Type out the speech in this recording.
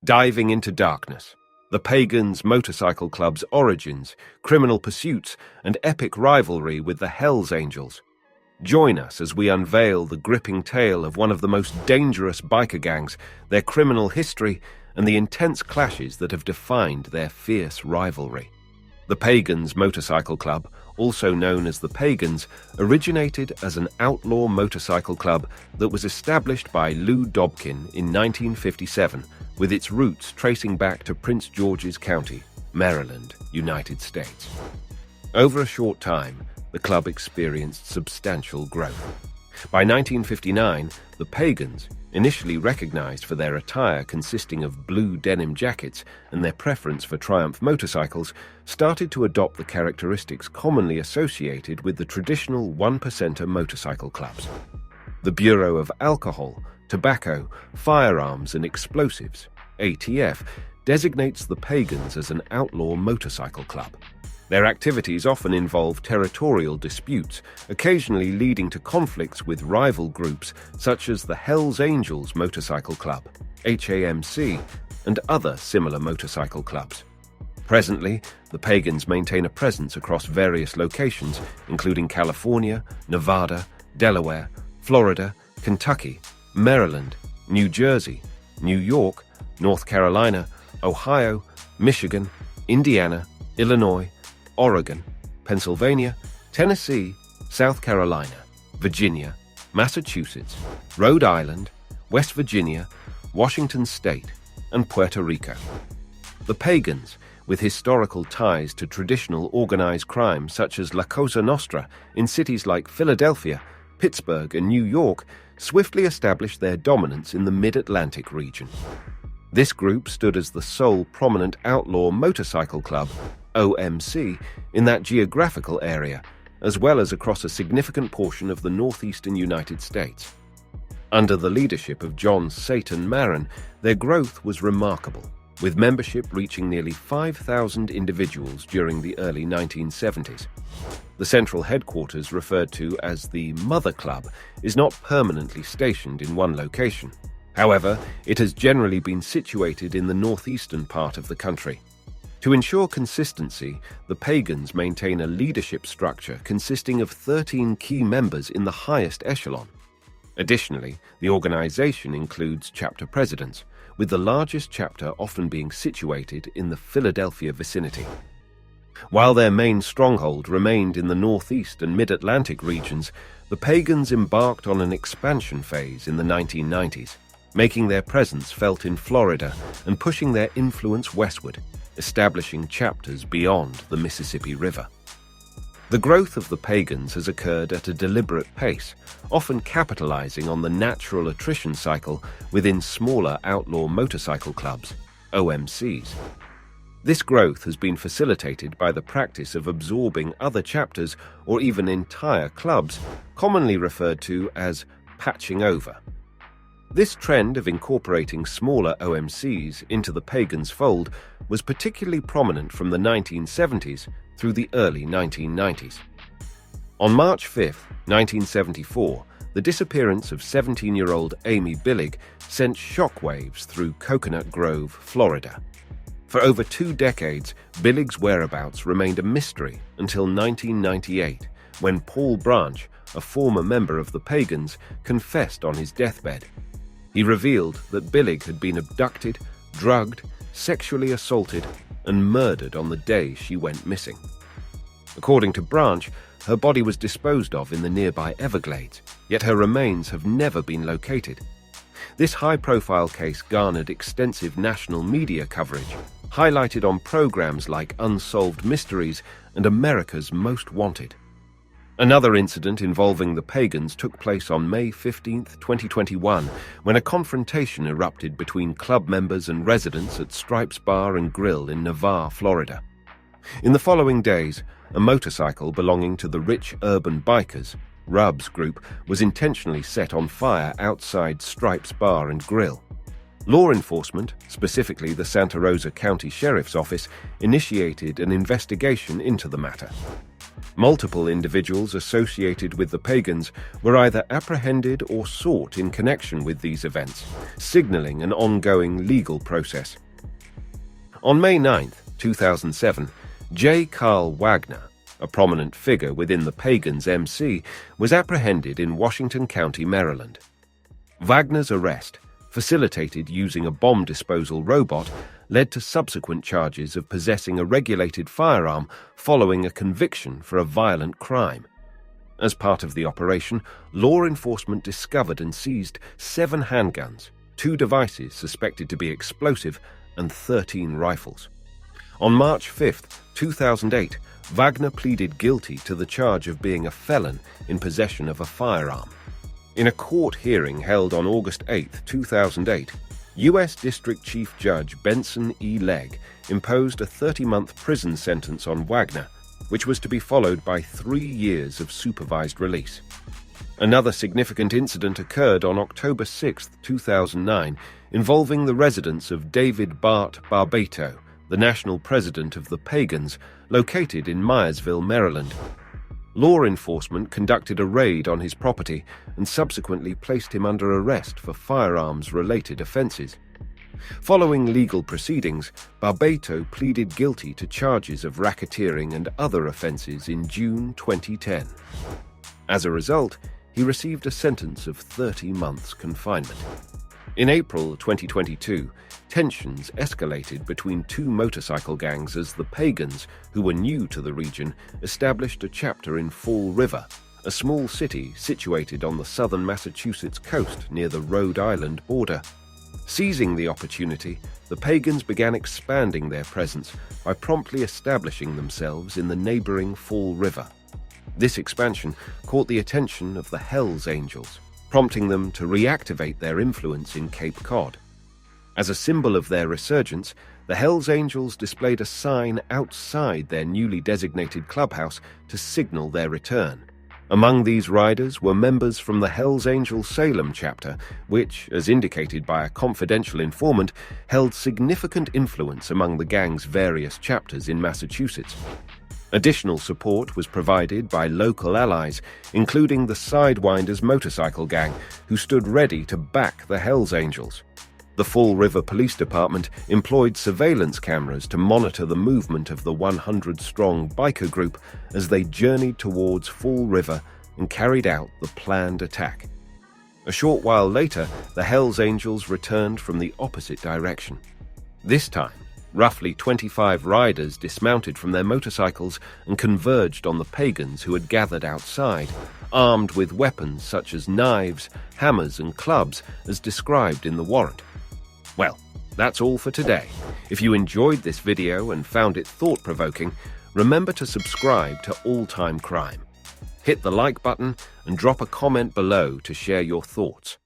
Diving into darkness, the Pagans Motorcycle Club's origins, criminal pursuits, and epic rivalry with the Hells Angels. Join us as we unveil the gripping tale of one of the most dangerous biker gangs, their criminal history, and the intense clashes that have defined their fierce rivalry. The Pagans Motorcycle Club, also known as the Pagans, originated as an outlaw motorcycle club that was established by Lou Dobkin in 1957, with its roots tracing back to Prince George's County, Maryland, United States. Over a short time, the club experienced substantial growth. By 1959, the Pagans, initially recognized for their attire consisting of blue denim jackets and their preference for Triumph motorcycles, started to adopt the characteristics commonly associated with the traditional one-percenter motorcycle clubs. The Bureau of Alcohol, Tobacco, Firearms and Explosives, ATF, designates the Pagans as an outlaw motorcycle club. Their activities often involve territorial disputes, occasionally leading to conflicts with rival groups such as the Hells Angels Motorcycle Club, HAMC, and other similar motorcycle clubs. Presently, the Pagans maintain a presence across various locations, including California, Nevada, Delaware, Florida, Kentucky, Maryland, New Jersey, New York, North Carolina, Ohio, Michigan, Indiana, Illinois, Oregon, Pennsylvania, Tennessee, South Carolina, Virginia, Massachusetts, Rhode Island, West Virginia, Washington State, and Puerto Rico. The Pagans, with historical ties to traditional organized crime such as La Cosa Nostra in cities like Philadelphia, Pittsburgh, and New York, swiftly established their dominance in the Mid-Atlantic region. This group stood as the sole prominent outlaw motorcycle club, OMC, in that geographical area, as well as across a significant portion of the northeastern United States. Under the leadership of John Satan Marin, their growth was remarkable, with membership reaching nearly 5,000 individuals during the early 1970s. The central headquarters, referred to as the Mother Club, is not permanently stationed in one location. However, it has generally been situated in the northeastern part of the country. To ensure consistency, the Pagans maintain a leadership structure consisting of 13 key members in the highest echelon. Additionally, the organization includes chapter presidents, with the largest chapter often being situated in the Philadelphia vicinity. While their main stronghold remained in the Northeast and Mid-Atlantic regions, the Pagans embarked on an expansion phase in the 1990s, making their presence felt in Florida and pushing their influence westward, establishing chapters beyond the Mississippi River. The growth of the Pagans has occurred at a deliberate pace, often capitalizing on the natural attrition cycle within smaller outlaw motorcycle clubs, OMCs. This growth has been facilitated by the practice of absorbing other chapters or even entire clubs, commonly referred to as patching over. This trend of incorporating smaller OMCs into the Pagans' fold was particularly prominent from the 1970s through the early 1990s. On March 5, 1974, the disappearance of 17-year-old Amy Billig sent shockwaves through Coconut Grove, Florida. For over 2 decades, Billig's whereabouts remained a mystery until 1998, when Paul Branch, a former member of the Pagans, confessed on his deathbed. He revealed that Billig had been abducted, drugged, sexually assaulted, and murdered on the day she went missing. According to Branch, her body was disposed of in the nearby Everglades, yet her remains have never been located. This high-profile case garnered extensive national media coverage, highlighted on programs like Unsolved Mysteries and America's Most Wanted. Another incident involving the Pagans took place on May 15, 2021, when a confrontation erupted between club members and residents at Stripes Bar and Grill in Navarre, Florida. In the following days, a motorcycle belonging to the Rich Urban Bikers, RUBS group, was intentionally set on fire outside Stripes Bar and Grill. Law enforcement, specifically the Santa Rosa County Sheriff's Office, initiated an investigation into the matter. Multiple individuals associated with the Pagans were either apprehended or sought in connection with these events, signaling an ongoing legal process. On May 9, 2007, J. Carl Wagner, a prominent figure within the Pagans MC, was apprehended in Washington County, Maryland. Wagner's arrest, facilitated using a bomb disposal robot, led to subsequent charges of possessing a regulated firearm following a conviction for a violent crime. As part of the operation, law enforcement discovered and seized 7 handguns, 2 devices suspected to be explosive, and 13 rifles. On March 5, 2008, Wagner pleaded guilty to the charge of being a felon in possession of a firearm. In a court hearing held on August 8, 2008, U.S. District Chief Judge Benson E. Legg imposed a 30-month prison sentence on Wagner, which was to be followed by 3 years of supervised release. Another significant incident occurred on October 6, 2009, involving the residence of David Bart Barbato, the national president of the Pagans, located in Myersville, Maryland. Law enforcement conducted a raid on his property and subsequently placed him under arrest for firearms-related offenses. Following legal proceedings, Barbato pleaded guilty to charges of racketeering and other offenses in June 2010. As a result, he received a sentence of 30 months confinement. In April 2022, tensions escalated between 2 motorcycle gangs as the Pagans, who were new to the region, established a chapter in Fall River, a small city situated on the southern Massachusetts coast near the Rhode Island border. Seizing the opportunity, the Pagans began expanding their presence by promptly establishing themselves in the neighboring Fall River. This expansion caught the attention of the Hells Angels, prompting them to reactivate their influence in Cape Cod. As a symbol of their resurgence, the Hells Angels displayed a sign outside their newly designated clubhouse to signal their return. Among these riders were members from the Hells Angel Salem chapter, which, as indicated by a confidential informant, held significant influence among the gang's various chapters in Massachusetts. Additional support was provided by local allies, including the Sidewinders motorcycle gang, who stood ready to back the Hells Angels. The Fall River Police Department employed surveillance cameras to monitor the movement of the 100-strong biker group as they journeyed towards Fall River and carried out the planned attack. A short while later, the Hells Angels returned from the opposite direction. This time, roughly 25 riders dismounted from their motorcycles and converged on the Pagans who had gathered outside, armed with weapons such as knives, hammers, and clubs as described in the warrant. Well, that's all for today. If you enjoyed this video and found it thought-provoking, remember to subscribe to All Time Crime. Hit the like button and drop a comment below to share your thoughts.